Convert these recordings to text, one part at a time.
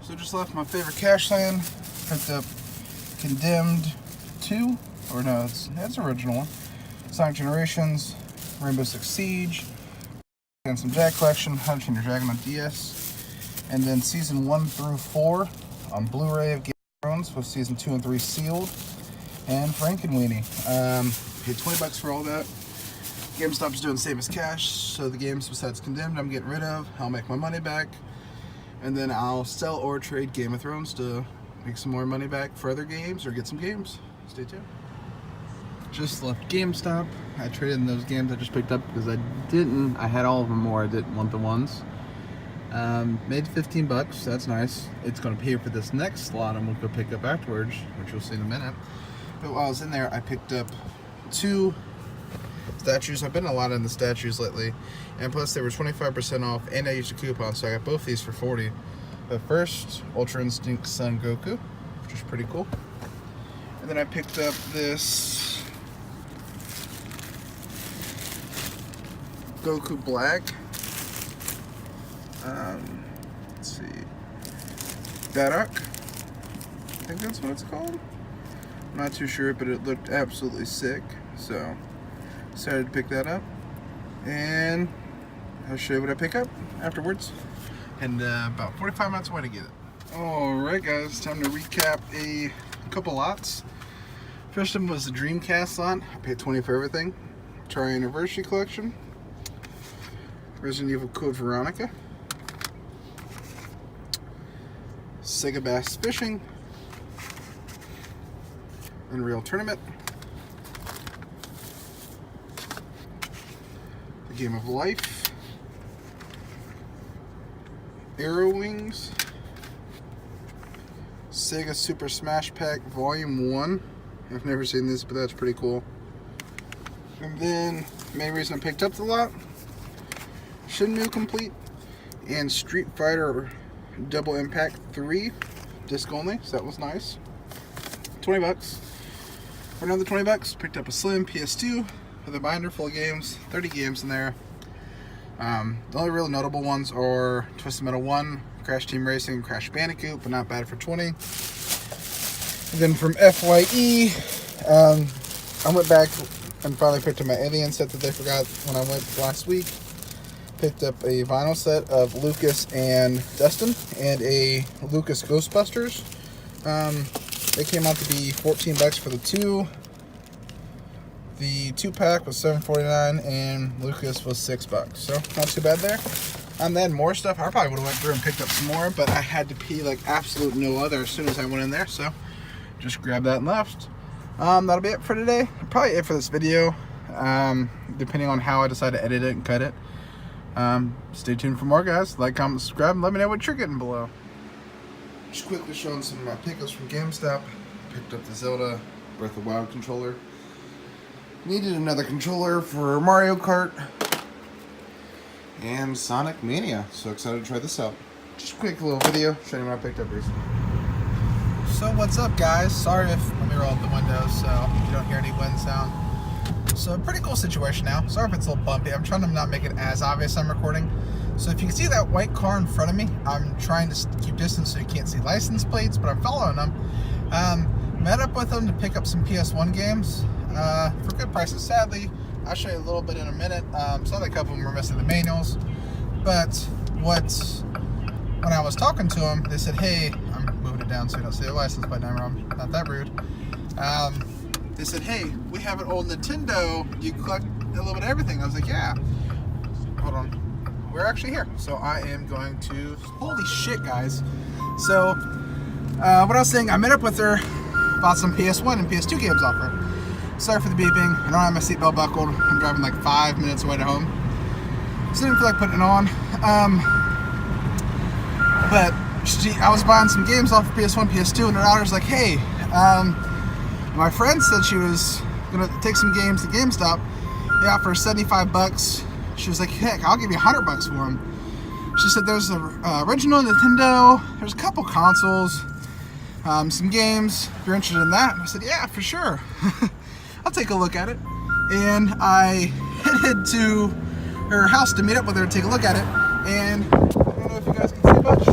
So just left my favorite cache land. Picked up Condemned 2, or no, it's the original one. Sonic Generations, Rainbow Six Siege, and some Jag Collection, How to Train Your Dragon on DS, and then Season 1 through 4 on Blu-ray of Game of Thrones with Season 2 and 3 sealed, and Frankenweenie. Paid $20 for all that. GameStop's doing the same as cash, so the games besides Condemned I'm getting rid of. I'll make my money back, and then I'll sell or trade Game of Thrones to make some more money back for other games or get some games. Stay tuned. Just left GameStop. I traded in those games I just picked up because I had all of them more. I didn't want the ones. Made $15, that's nice. It's going to pay for this next slot I'm going to go pick up afterwards, which you'll see in a minute. But while I was in there, I picked up 2 statues. I've been a lot in the statues lately, and plus they were 25% off, and I used a coupon, so I got both these for $40. The first, Ultra Instinct Son Goku, which is pretty cool. And then I picked up this Goku Black. Let's see, Bardock. I think that's what it's called. I'm not too sure, but it looked absolutely sick, so decided to pick that up. And I'll show you what I pick up afterwards. And about 45 minutes away to get it. Alright guys, time to recap a couple lots. First one was the Dreamcast lot. I paid $20 for everything. Tri-Anniversary Collection. Resident Evil Code Veronica. Sega Bass Fishing. Unreal Tournament. The Game of Life. Arrow Wings, Sega Super Smash Pack Volume 1. I've never seen this, but that's pretty cool. And then, the main reason I picked up the lot, Shenmue Complete, and Street Fighter Double Impact 3, disc only, so that was nice. $20. For another $20, picked up a Slim PS2 with a binder full of games, 30 games in there. The only real notable ones are Twisted Metal 1, Crash Team Racing, and Crash Bandicoot, but not bad for $20. And then from FYE, I went back and finally picked up my Alien set that they forgot when I went last week. Picked up a vinyl set of Lucas and Dustin, and a Lucas Ghostbusters. They came out to be $14 for the 2. The 2-pack was $7.49 and Lucas was $6, so not too bad there. And then more stuff. I probably would have went through and picked up some more, but I had to pee like absolute no other as soon as I went in there, so just grabbed that and left. That'll be it for today. Probably it for this video, depending on how I decide to edit it and cut it. Stay tuned for more, guys. Like, comment, subscribe, and let me know what you're getting below. Just quickly showing some of my pickups from GameStop. Picked up the Zelda Breath of the Wild controller. Needed another controller for Mario Kart and Sonic Mania. So excited to try this out. Just a quick little video showing you what I picked up recently. So what's up, guys? Sorry if let me roll up the windows so you don't hear any wind sound. So pretty cool situation now. Sorry if it's a little bumpy. I'm trying to not make it as obvious I'm recording. So if you can see that white car in front of me, I'm trying to keep distance so you can't see license plates, but I'm following them. Met up with them to pick up some PS1 games for good prices. Sadly, I'll show you a little bit in a minute. Sadly, a couple of them were missing the manuals. But when I was talking to them, they said, hey, I'm moving it down so you don't see the license plate number. I'm not that rude. They said, hey, we have an old Nintendo. You collect a little bit of everything. I was like, yeah. Hold on. We're actually here. So I am going to, holy shit, guys. So, what I was saying, I met up with her, bought some PS1 and PS2 games off her. Sorry for the beeping. I don't have my seatbelt buckled. I'm driving like 5 minutes away to home. So I didn't feel like putting it on. But I was buying some games off of PS1, PS2, and her daughter's like, hey, my friend said she was gonna take some games to GameStop. Yeah, for $75. She was like, heck, I'll give you $100 for them. She said there's the original Nintendo, there's a couple consoles, some games, if you're interested in that. And I said, yeah, for sure. I'll take a look at it. And I headed to her house to meet up with her and take a look at it. And I don't know if you guys can see much.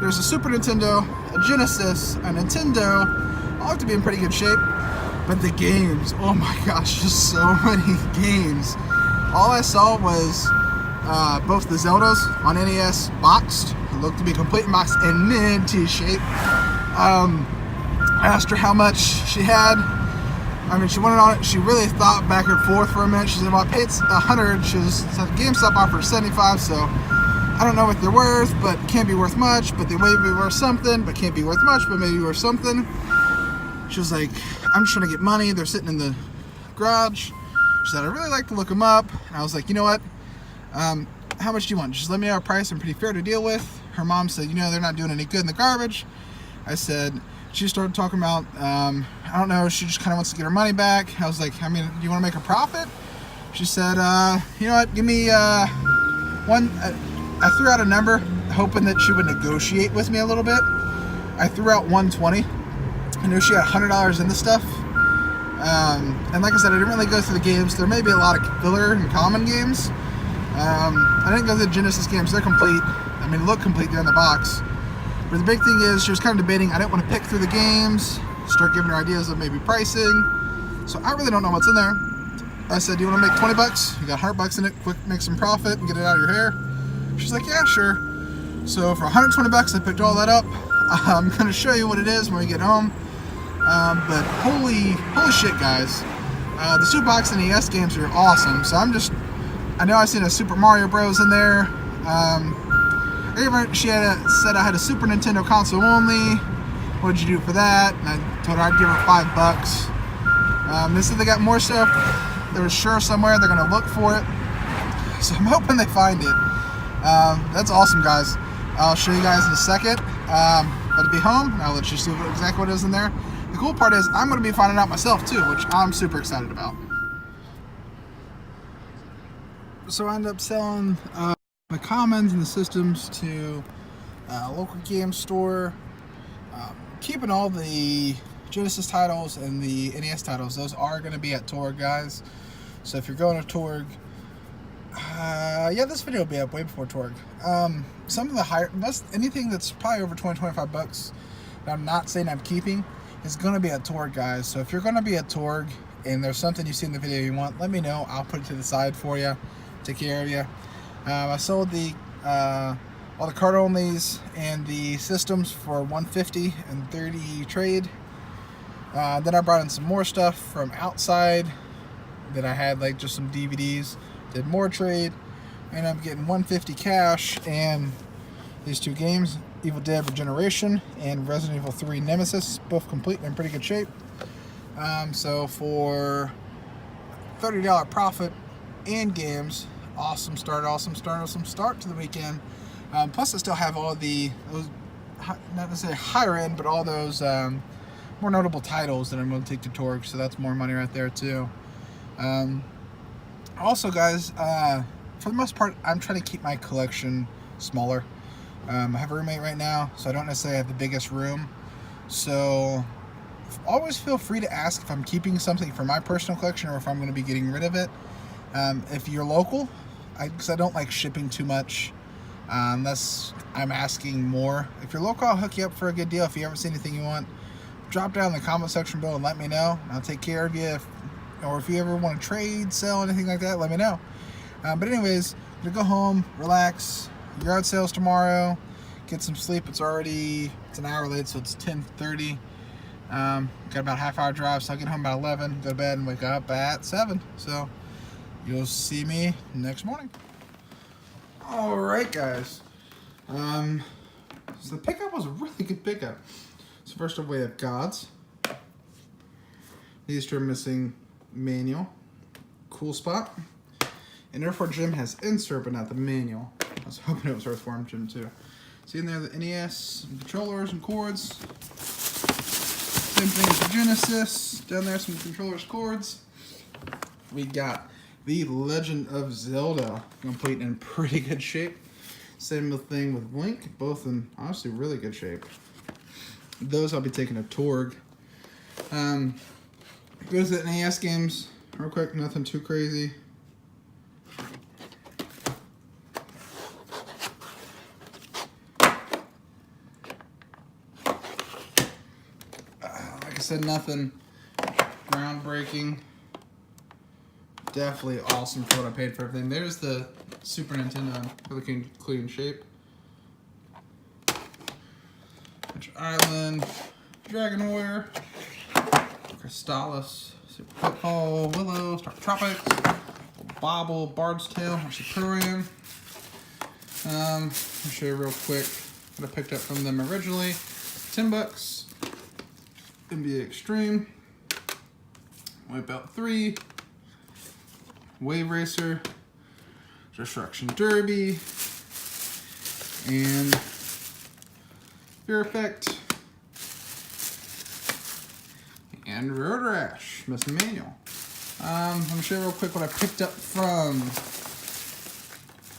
there's a Super Nintendo, a Genesis, a Nintendo, all have to be in pretty good shape. But the games, oh my gosh, just so many games. All I saw was both the Zeldas on NES boxed, looked to be complete in box and minty shape. I asked her how much she had. I mean, she wanted on it. She really thought back and forth for a minute. She said, well, I paid 100. She said GameStop offered 75, so I don't know what they're worth, but can't be worth much, but they may be worth something, but can't be worth much, but maybe worth something. She was like, I'm just trying to get money. They're sitting in the garage. She said, I'd really like to look them up. And I was like, you know what? How much do you want? Just let me know a price. I'm pretty fair to deal with. Her mom said, you know, they're not doing any good in the garbage. I said, she started talking about, I don't know, she just kind of wants to get her money back. I was like, I mean, do you want to make a profit? She said, you know what, give me one. I threw out a number, hoping that she would negotiate with me a little bit. I threw out 120. I knew she had $100 in the stuff. And like I said, I didn't really go through the games. There may be a lot of filler and common games. I didn't go through the Genesis games. They're complete. I mean, look complete. They're in the box. But the big thing is, she was kind of debating. I didn't want to pick through the games, start giving her ideas of maybe pricing. So I really don't know what's in there. I said, do you want to make 20 bucks? You got 100 bucks in it. Quick, make some profit and get it out of your hair. She's like, yeah, sure. So for 120 bucks, I picked all that up. I'm going to show you what it is when we get home. But holy shit, guys. The Super Box and NES games are awesome. So I know I seen a Super Mario Bros. In there. She said I had a Super Nintendo console only. What'd you do for that? And I told her I'd give her $5. They said they got more stuff. They were sure somewhere they're gonna look for it. So I'm hoping they find it. That's awesome, guys. I'll show you guys in a second. Let it be home, and I'll let you see exactly what is in there. The cool part is I'm gonna be finding out myself too, which I'm super excited about. So I ended up selling the commons and the systems to a local game store, keeping all the Genesis titles and the NES titles. Those are going to be at Torg, guys. So if you're going to Torg, yeah, this video will be up way before Torg. Some of the higher, anything that's probably over 20-25 bucks that I'm not saying I'm keeping is going to be at Torg, guys. So if you're going to be at Torg and there's something you see in the video you want, let me know. I'll put it to the side for you, take care of you. I sold all the card onlys and the systems for $150 and $30 trade. Then I brought in some more stuff from outside that I had, like just some DVDs. Did more trade, and I'm getting $150 cash and these two games, Evil Dead Regeneration and Resident Evil 3 Nemesis, both complete and in pretty good shape. So for $30 profit and games. Awesome start to the weekend. Plus I still have all those, not necessarily higher end, but all those more notable titles that I'm going to take to Torg, so that's more money right there too. Also, guys, for the most part, I'm trying to keep my collection smaller. I have a roommate right now, so I don't necessarily have the biggest room. So always feel free to ask if I'm keeping something for my personal collection or if I'm going to be getting rid of it. If you're local, because I don't like shipping too much unless I'm asking more. If you're local, I'll hook you up for a good deal. If you ever see anything you want, drop down in the comment section below and let me know. I'll take care of you. Or if you ever want to trade, sell, anything like that, let me know. But anyways, I'm going to go home, relax, yard sales tomorrow, get some sleep. It's an hour late, so it's 10:30. Got about a half-hour drive, so I'll get home about 11, go to bed, and wake up at 7. So you'll see me next morning. All right, guys. So the pickup was a really good pickup. So first off, we have Gods. These two are missing manual. Cool spot. And Earthworm Jim has insert, but not the manual. I was hoping it was Earthworm Jim too. See in there the NES, some controllers and cords. Same thing as the Genesis. Down there, some controllers, cords. We got the Legend of Zelda, complete and in pretty good shape. Same thing with Link, both in honestly really good shape. Those I'll be taking to Torg. Go to the NES games real quick, nothing too crazy. said, nothing groundbreaking. Definitely awesome for what I paid for everything. There's the Super Nintendo, really clean shape. Adventure Island, Dragon Warrior, Crystallis, Super Pitfall, Willow, Star Tropics, Bobble, Bard's Tale, Super. I'll show you real quick what I picked up from them originally. $10. NBA Extreme, Wipeout 3, Wave Racer, Destruction Derby, and Fear Effect, and Road Rash, Missing Manual. I'm going to show you real quick what I picked up from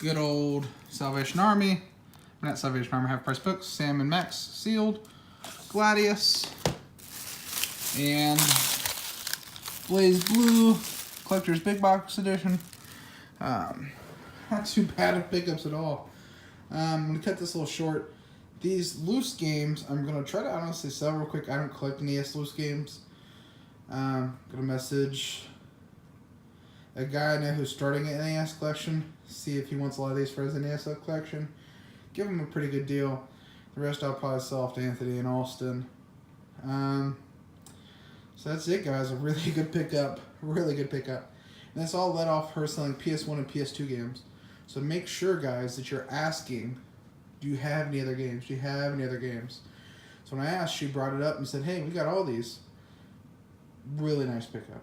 good old Salvation Army. Not Salvation Army, Half Price Books, Sam and Max Sealed, Gladius, and Blaze Blue, Collector's Big Box Edition. Not too bad of pickups at all. I'm going to cut this a little short. These loose games, I'm going to try to honestly sell real quick. I don't collect NES loose games. Got a message a guy I know who's starting an NES collection. See if he wants a lot of these for his NES collection. Give him a pretty good deal. The rest I'll probably sell off to Anthony and Austin. So that's it, guys. A really good pickup. Really good pickup. And that's all led off her selling PS1 and PS2 games. So make sure, guys, that you're asking, do you have any other games? Do you have any other games? So when I asked, she brought it up and said, hey, we got all these. Really nice pickup.